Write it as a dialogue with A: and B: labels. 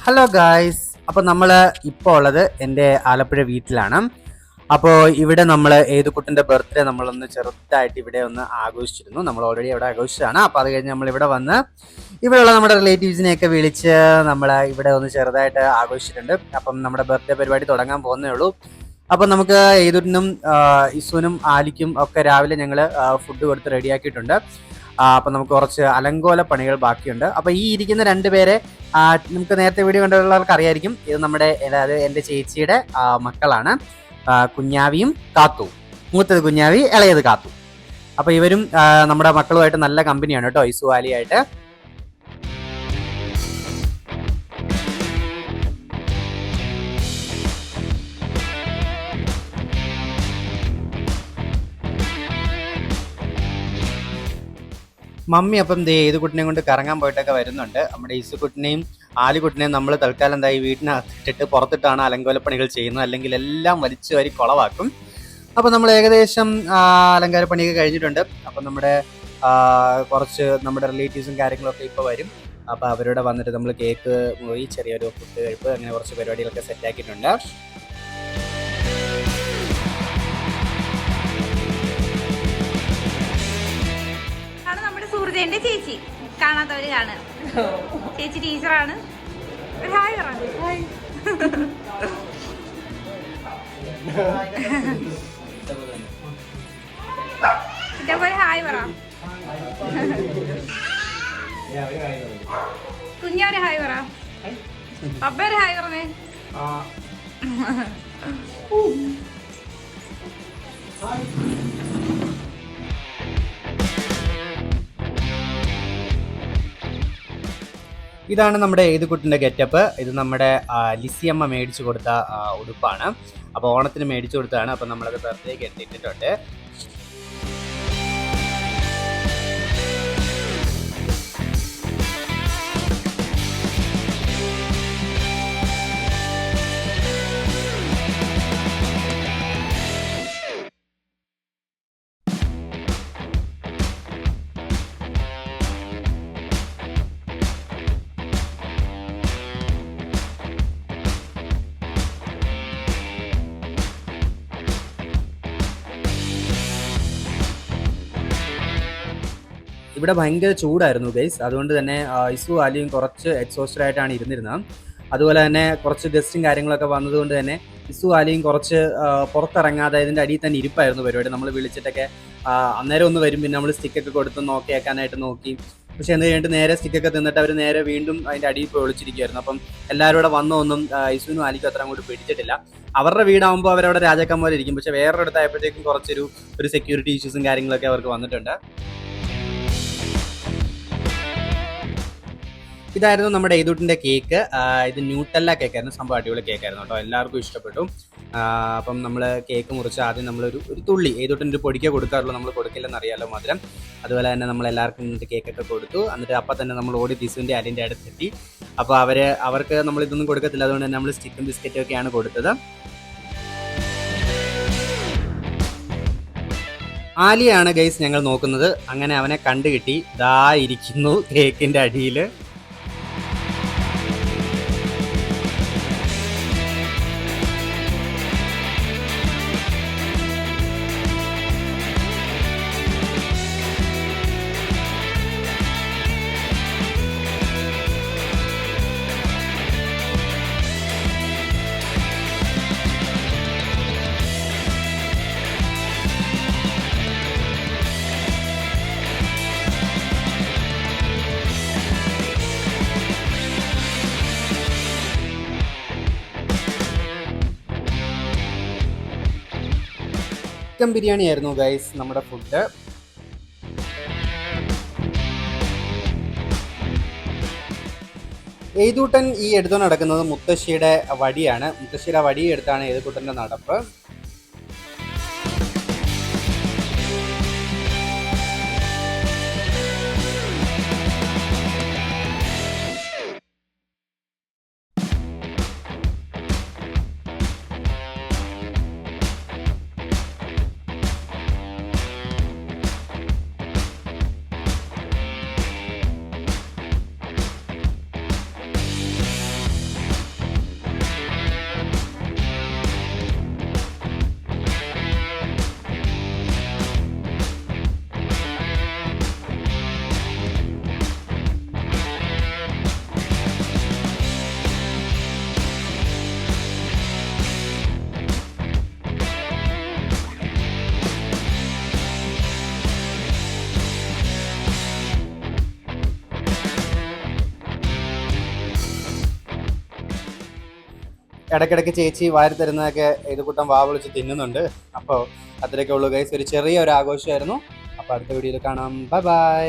A: Hello guys. അപ്പോൾ നമ്മൾ ഇപ്പോൾ ഉള്ളത് എൻ്റെ ആലപ്പുഴ വീട്ടിലാണ്. അപ്പോൾ ഇവിടെ നമ്മൾ ഏതുകുട്ടൻ്റെ ബർത്ത്ഡേ നമ്മളൊന്ന് ചെറുതായിട്ട് ഇവിടെ ഒന്ന് ആഘോഷിച്ചിരുന്നു. നമ്മൾ ഓൾറെഡി അവിടെ ആഘോഷിച്ചതാണ്. അപ്പോൾ അത് കഴിഞ്ഞ് നമ്മൾ ഇവിടെ വന്ന് ഇവിടെയുള്ള നമ്മുടെ റിലേറ്റീവ്സിനെയൊക്കെ വിളിച്ച് നമ്മൾ ഇവിടെ ഒന്ന് ചെറുതായിട്ട് ആഘോഷിച്ചിട്ടുണ്ട്. അപ്പം നമ്മുടെ ബർത്ത്ഡേ പരിപാടി തുടങ്ങാൻ പോകുന്നേ ഉള്ളൂ. അപ്പം നമുക്ക് ഏതുനും ഇസുനും ആലിക്കും ഒക്കെ രാവിലെ ഞങ്ങൾ ഫുഡ് കൊടുത്ത് റെഡിയാക്കിയിട്ടുണ്ട്. അപ്പം നമുക്ക് കുറച്ച് അലങ്കോല പണികൾ ബാക്കിയുണ്ട്. അപ്പം ഈ ഇരിക്കുന്ന രണ്ടുപേരെ നമുക്ക് നേരത്തെ വീഡിയോ കണ്ടുള്ളവർക്ക് അറിയായിരിക്കും. ഇത് നമ്മുടെ അതായത് എൻ്റെ ചേച്ചിയുടെ മക്കളാണ്, കുഞ്ഞാവിയും കാത്തു. മൂത്തത് കുഞ്ഞാവി, ഇളയത് കാത്തു. അപ്പൊ ഇവരും നമ്മുടെ മക്കളുമായിട്ട് നല്ല കമ്പനിയാണ് കേട്ടോ, ഇസു ആലിയായിട്ട്. മമ്മി അപ്പം ദേ ഏതുകുട്ടിനെയും കൊണ്ട് കറങ്ങാൻ പോയിട്ടൊക്കെ വരുന്നുണ്ട്. നമ്മുടെ ഈസുകുട്ടിനെയും ആലിക്കുട്ടിനെയും നമ്മൾ തൽക്കാലം എന്തായി വീട്ടിനകത്തിട്ട് പുറത്തിട്ടാണ് അലങ്കോലപ്പണികൾ ചെയ്യുന്നത്, അല്ലെങ്കിൽ എല്ലാം വലിച്ചു വാരി കുളവാക്കും. അപ്പം നമ്മൾ ഏകദേശം അലങ്കാരപ്പണിയൊക്കെ കഴിഞ്ഞിട്ടുണ്ട്. അപ്പം നമ്മുടെ കുറച്ച് നമ്മുടെ റിലേറ്റീവ്സും കാര്യങ്ങളൊക്കെ ഇപ്പോൾ വരും. അപ്പോൾ അവരോട് വന്നിട്ട് നമ്മൾ കേക്ക് പോയി ചെറിയൊരു ഫുഡ് കഴിപ്പ് അങ്ങനെ കുറച്ച് പരിപാടികളൊക്കെ സെറ്റാക്കിയിട്ടുണ്ട്.
B: സുഹൃത്തിന്റെ ചേച്ചി കാണാത്തവര് കാണുക. ചേച്ചി ടീച്ചറാണ്. ഒരു ഹായ് പറ. ഇതേപോലെ ഹായ് പറ. കുഞ്ഞൊരു ഹായ് പറ. പപ്പ ഒരു ഹായ് പറഞ്ഞേ.
A: ഇതാണ് നമ്മുടെ ഏതുകുട്ടിൻ്റെ ഗെറ്റപ്പ്. ഇത് നമ്മുടെ ലിസിയമ്മ മേടിച്ചു കൊടുത്ത ഉടുപ്പാണ്. അപ്പോൾ ഓണത്തിന് മേടിച്ചു കൊടുത്തതാണ്. അപ്പോൾ നമ്മളത് ബർത്ത്ഡേക്ക് എടുത്തിട്ടുണ്ട്. ഇവിടെ ഭയങ്കര ചൂടായിരുന്നു ഗൈസ്. അതുകൊണ്ട് തന്നെ ഇസു ആലിയും കുറച്ച് എക്സോസ്റ്റഡ് ആയിട്ടാണ് ഇരുന്നിരുന്നത്. അതുപോലെ തന്നെ കുറച്ച് ഗസ്റ്റും കാര്യങ്ങളൊക്കെ വന്നതുകൊണ്ട് തന്നെ ഇസു ആലിയും കുറച്ച് പുറത്തിറങ്ങാതെ ഇതിൻ്റെ അടിയിൽ തന്നെ ഇരിപ്പായിരുന്നു പരിപാടി. നമ്മൾ വിളിച്ചിട്ടൊക്കെ അന്നേരം ഒന്ന് വരും, പിന്നെ നമ്മൾ സ്റ്റിക്കൊക്കെ കൊടുത്ത് നോക്കിയേക്കാനായിട്ട് നോക്കി. പക്ഷെ എന്ന് കഴിഞ്ഞിട്ട് നേരെ സ്റ്റിക്കൊക്കെ തിന്നിട്ട് അവർ നേരെ വീണ്ടും അതിൻ്റെ അടിയിൽ പോയി ഒളിച്ചിരിക്കുമായിരുന്നു. അപ്പം എല്ലാവരും കൂടെ വന്നൊന്നും ഇസുവിനും ആലിക്കും അത്ര അങ്ങോട്ട് പിടിച്ചിട്ടില്ല. അവരുടെ വീടാകുമ്പോൾ അവരവിടെ രാജാക്കന്മാരെ പോലെ ഇരിക്കും. പക്ഷെ വേറൊരിടത്തായപ്പോഴത്തേക്കും കുറച്ചൊരു സെക്യൂരിറ്റി ഇഷ്യൂസും കാര്യങ്ങളൊക്കെ അവർക്ക് വന്നിട്ടുണ്ട്. ഇതായിരുന്നു നമ്മുടെ ഏതുട്ടിൻ്റെ കേക്ക്. ഇത് ന്യൂട്ടല്ല കേക്കായിരുന്നു. സംഭവം അടിപൊളി കേക്കായിരുന്നു കേട്ടോ, എല്ലാവർക്കും ഇഷ്ടപ്പെട്ടു. അപ്പം നമ്മൾ കേക്ക് മുറിച്ച് ആദ്യം നമ്മളൊരു തുള്ളി ഏതുട്ടിൻ്റെ ഒരു പൊടിക്കേ കൊടുക്കാറുള്ളൂ, നമ്മൾ കൊടുക്കില്ലെന്ന് അറിയാമല്ലോ മധുരം. അതുപോലെ തന്നെ നമ്മൾ എല്ലാവർക്കും ഇന്നിട്ട് കേക്കൊക്കെ കൊടുത്തു. എന്നിട്ട് അപ്പം തന്നെ നമ്മൾ ഓടി ദിസുവിൻ്റെ അതിൻ്റെ അടുത്തെത്തി. അപ്പോൾ അവർക്ക് നമ്മൾ ഇതൊന്നും കൊടുക്കത്തില്ല, അതുകൊണ്ട് തന്നെ നമ്മൾ സ്റ്റിക്കും ബിസ്ക്കറ്റും ഒക്കെയാണ് കൊടുത്തത്. ആലിയാണ് ഗൈസ് ഞങ്ങൾ നോക്കുന്നത്. അങ്ങനെ അവനെ കണ്ടുകിട്ടി, ദാ ഇരിക്കുന്നു കേക്കിൻ്റെ അടിയിൽ. ചിക്കൻ ബിരിയാണി ആയിരുന്നു ഗൈസ് നമ്മുടെ ഫുഡ്. ഏതുകൂട്ടൻ ഈ എടുത്തു നടക്കുന്നത് മുത്തശ്ശിയുടെ വടിയാണ്. മുത്തശ്ശിയുടെ വടി എടുത്താണ് ഏതുകൂട്ടൻ്റെ നടപ്പ്. ഇടയ്ക്കിടയ്ക്ക് ചേച്ചി വാരി തരുന്നതൊക്കെ ഏതുകൂട്ടം വാ വിളിച്ച് തിന്നുന്നുണ്ട്. അപ്പോൾ അത്രയൊക്കെ ഉള്ളൂ ഗൈസ്, ഒരു ചെറിയൊരു ആഘോഷമായിരുന്നു. അപ്പോൾ അടുത്ത വീഡിയോയിൽ കാണാം. Bye bye.